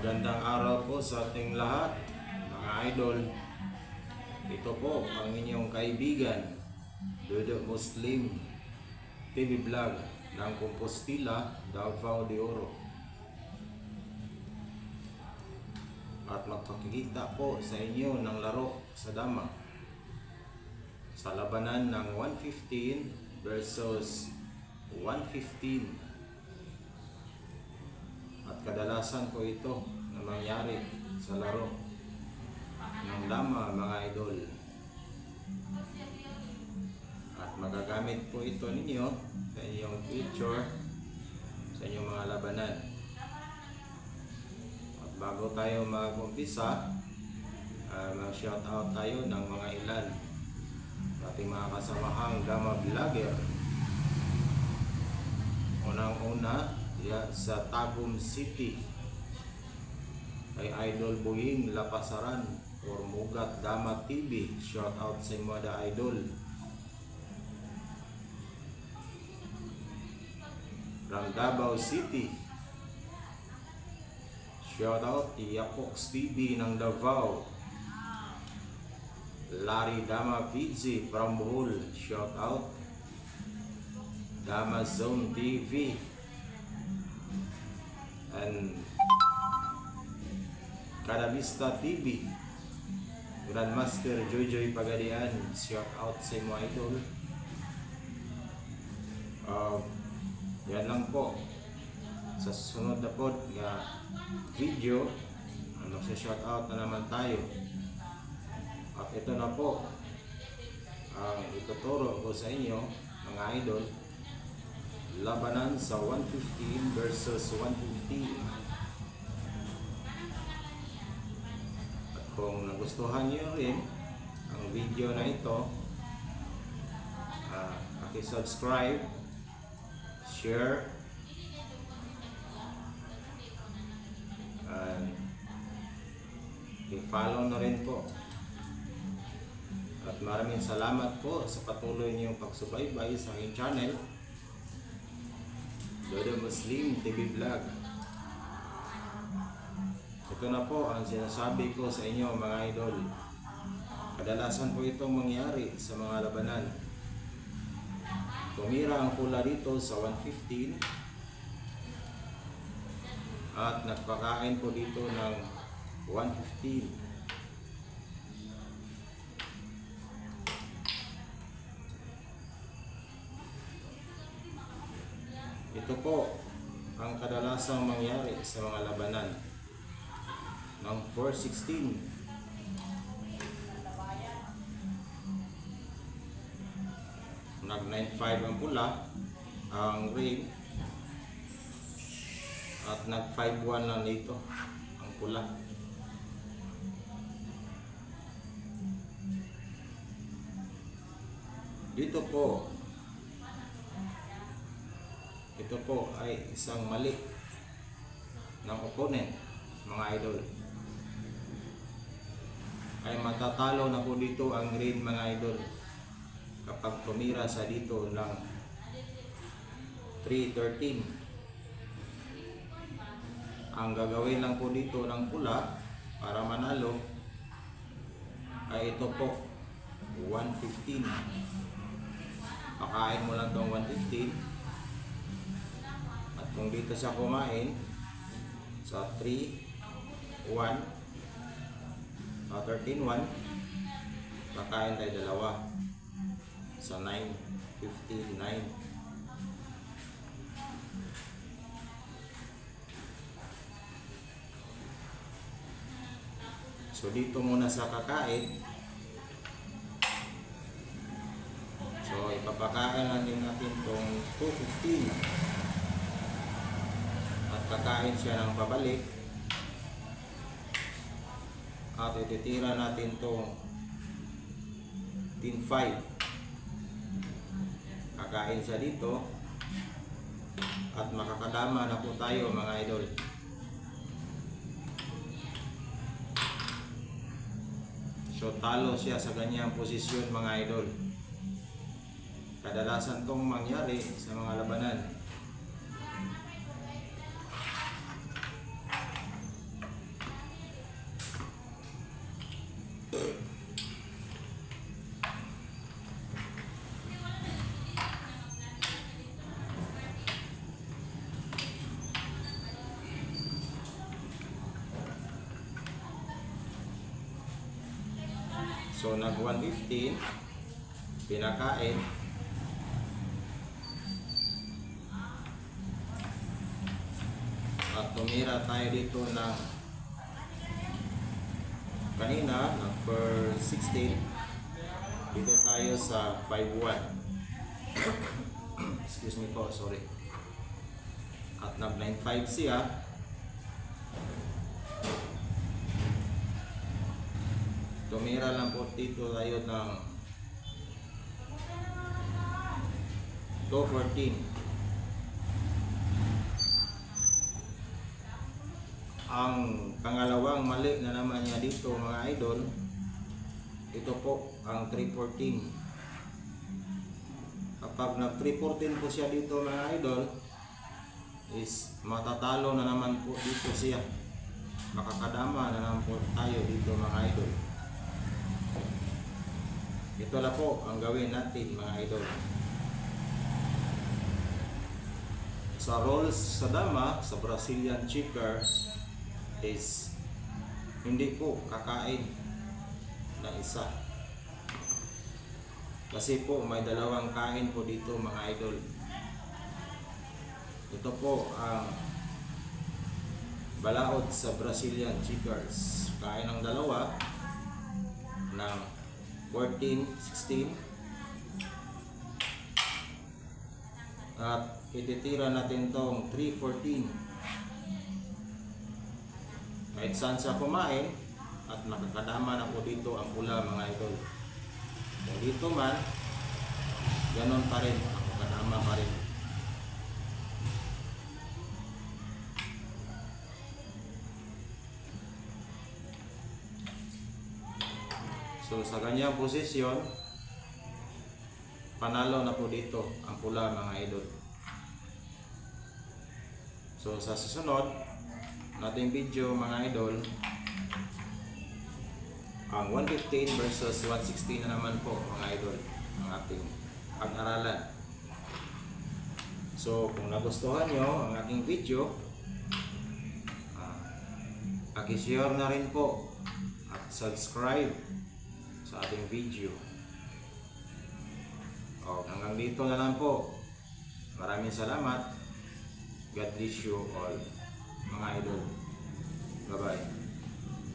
Magandang araw po sa ating lahat, mga idol. Ito po ang inyong kaibigan, Dodo Muslim TV Vlog ng Compostela, Davao de Oro. At magpakikita po sa inyo ng laro sa dama sa labanan ng 115 versus 115. At kadalasan po ito na mangyari sa laro ng dama, mga idol. At magagamit po ito ninyo sa inyong future, sa inyong mga labanan. At bago tayo mag-umpisa, mag-shoutout tayo ng mga ilan sa ating mga kasamahang dama vlogger. Unang-una, sa Tagum City kay Idol Boying Lapasaran or Mugat Dama TV. Shout out sa mga idol. From Davao City, shout out Yapox TV ng Davao. Larry Dama PG from Bohol, shout out. Dama Zone TV and Kadabista TV, Grandmaster Joy Pagadian, shout out sa mga idol. Yan lang po. Sa susunod na po nga video, shout out na naman tayo. At ito na po ang ituturo ko sa inyo, mga idol, labanan sa 115 versus 115. At kung nagustuhan niyo rin ang video na ito, paki-subscribe, share, and i-follow na rin po. At maraming salamat po sa patuloy niyong pagsubaybay sa aking channel, Dodo Muslim TV Vlog. Ito na po ang sinasabi ko sa inyo, mga idol. Kadalasan po itong mangyari sa mga labanan. Tumira ang pula dito sa 115 at nagpakain po dito ng 115. Ito po ang kadalasang mangyari sa mga labanan ng 416. Nag 9-5 ang pula, ang ring, at nag 5-1 lang dito ang pula. Dito po, ito po ay isang mali ng opponent, mga idol. Ay matatalo na po dito ang green, mga idol, kapag tumira sa dito ng 313. Ang gagawin lang po dito ng pula para manalo ay ito po, 115. Pakain mo lang tong 115. Kung dito siya kumain sa 3-1 13-1, pakain tayo dalawa sa 9-15-9. So dito muna sa kakain, so ipapakain natin itong 215 at kakain siya ng pabalik. At ititira natin itong 10-5. Kakain siya dito at makakadama na po tayo, mga idol. So talo siya sa ganyang posisyon, mga idol. Kadalasan tong mangyari sa mga labanan. So nag 115, pinakain. At tumira tayo dito ng kanina, number 16. Dito tayo sa 5-1. Excuse me po, sorry. At nag 9-5 siya. Tumira lang po dito tayo ng 2-14. Ang pangalawang mali na naman niya dito mga idol, ito po ang 3-14. Kapag nag 3-14 po siya dito mga idol, is matatalo na naman po dito siya. Makakadama na naman po tayo dito mga idol. Ito na po ang gawin natin mga idol. Sa rolls sa dama, sa Brazilian checkers, is hindi po kakain ng isa. Kasi po may dalawang kain po dito mga idol. Ito po ang balaod sa Brazilian checkers. Kain ng dalawa ng 14, 16. At ititira natin tong 3-14. Kahit saan sa kumain at nakakadama na po dito ang pula mga idol. Kung dito man, ganon pa rin, nakakadama pa rin. So sa ganyang posisyon, panalo na po dito ang pula mga idol. So sa susunod nating video mga idol, ang 115 versus 116 na naman po mga idol ang ating pag-aralan. So kung nagustuhan nyo ang ating video, paki-share na rin po at subscribe sa ating video. Hanggang dito na lang po. Maraming salamat. God bless you all mga idol.